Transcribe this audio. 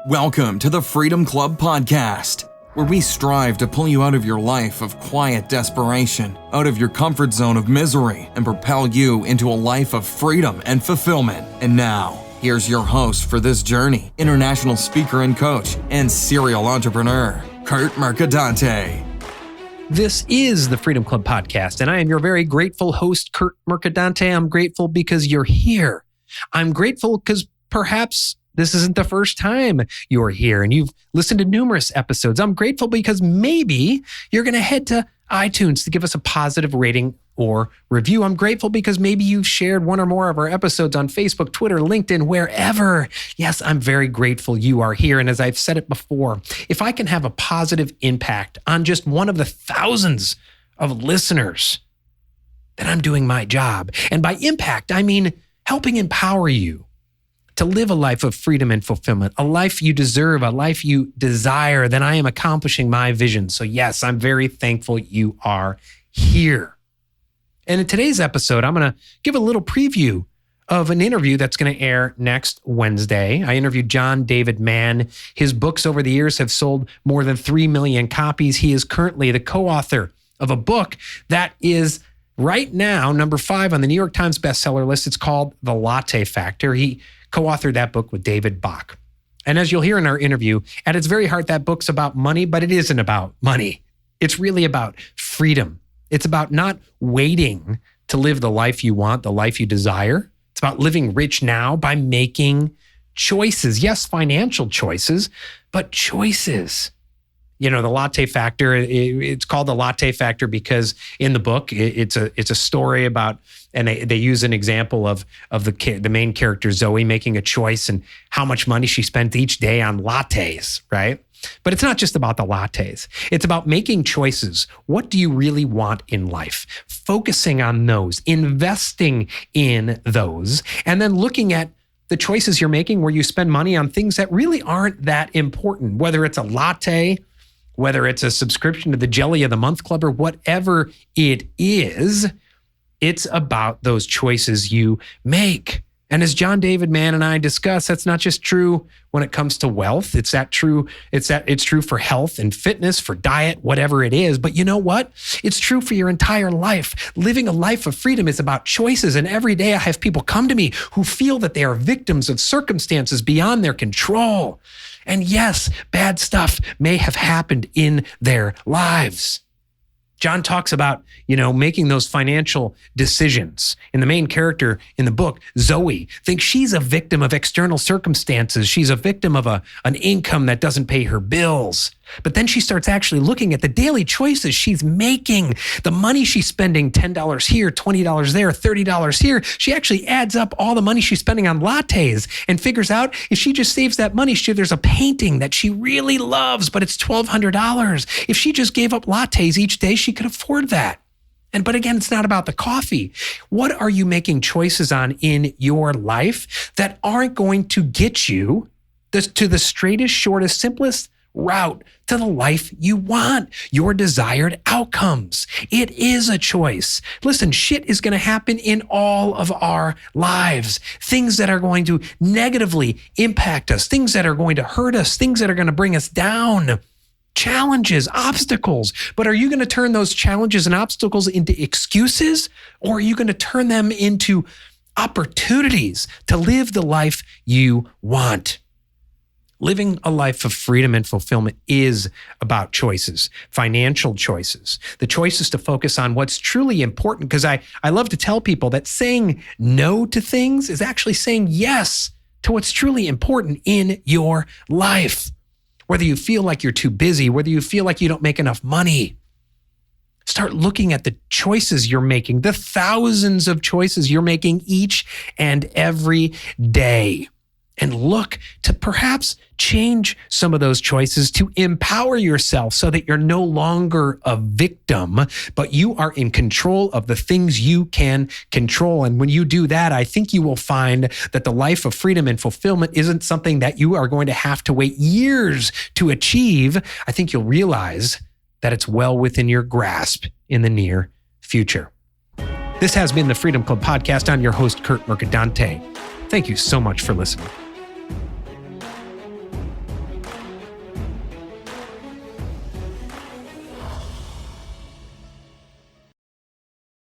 Welcome to the Freedom Club Podcast, where we strive to pull you out of your life of quiet desperation, out of your comfort zone of misery, and propel you into a life of freedom and fulfillment. And now, here's your host for this journey, international speaker and coach, and serial entrepreneur, Kurt Mercadante. This is the Freedom Club Podcast, and I am your very grateful host, Kurt Mercadante. I'm grateful because you're here. I'm grateful because perhaps this isn't the first time you're here and you've listened to numerous episodes. I'm grateful because maybe you're going to head to iTunes to give us a positive rating or review. I'm grateful because maybe you've shared one or more of our episodes on Facebook, Twitter, LinkedIn, wherever. Yes, I'm very grateful you are here. And as I've said it before, if I can have a positive impact on just one of the thousands of listeners, then I'm doing my job. And by impact, I mean helping empower you to live a life of freedom and fulfillment, a life you deserve, a life you desire, then I am accomplishing my vision. So yes, I'm very thankful you are here. And in today's episode, I'm going to give a little preview of an interview that's going to air next Wednesday. I interviewed John David Mann. His books over the years have sold more than 3 million copies. He is currently the co-author of a book that is right now number 5 on the New York Times bestseller list. It's called The Latte Factor. He co-authored that book with David Bach. And as you'll hear in our interview, at its very heart, that book's about money, but it isn't about money. It's really about freedom. It's about not waiting to live the life you want, the life you desire. It's about living rich now by making choices. Yes, financial choices, but choices. You know, the Latte Factor, it's called the Latte Factor because in the book, it's a story about, and they use an example of the main character, Zoe, making a choice and how much money she spent each day on lattes, right? But it's not just about the lattes. It's about making choices. What do you really want in life? Focusing on those, investing in those, and then looking at the choices you're making where you spend money on things that really aren't that important, whether it's a latte, whether it's a subscription to the Jelly of the Month Club or whatever it is, it's about those choices you make. And as John David Mann and I discuss, that's not just true when it comes to wealth. It's true for health and fitness, for diet, whatever it is. But you know what? It's true for your entire life. Living a life of freedom is about choices. And every day I have people come to me who feel that they are victims of circumstances beyond their control. And yes, bad stuff may have happened in their lives. John talks about, making those financial decisions. And the main character in the book, Zoe, thinks she's a victim of external circumstances. She's a victim of an income that doesn't pay her bills. But then she starts actually looking at the daily choices she's making, the money she's spending, $10 here, $20 there, $30 here. She actually adds up all the money she's spending on lattes and figures out if she just saves that money, there's a painting that she really loves, but it's $1,200. If she just gave up lattes each day, she could afford that. But again, it's not about the coffee. What are you making choices on in your life that aren't going to get you to the straightest, shortest, simplest route to the life you want, your desired outcomes? It is a choice. Listen, shit is going to happen in all of our lives. Things that are going to negatively impact us, things that are going to hurt us, things that are going to bring us down. Challenges, obstacles. But are you going to turn those challenges and obstacles into excuses, or are you going to turn them into opportunities to live the life you want? Living a life of freedom and fulfillment is about choices, financial choices, the choices to focus on what's truly important. Because I love to tell people that saying no to things is actually saying yes to what's truly important in your life. Whether you feel like you're too busy, whether you feel like you don't make enough money, start looking at the choices you're making, the thousands of choices you're making each and every day. And look to perhaps change some of those choices to empower yourself so that you're no longer a victim, but you are in control of the things you can control. And when you do that, I think you will find that the life of freedom and fulfillment isn't something that you are going to have to wait years to achieve. I think you'll realize that it's well within your grasp in the near future. This has been the Freedom Club Podcast. I'm your host, Kurt Mercadante. Thank you so much for listening.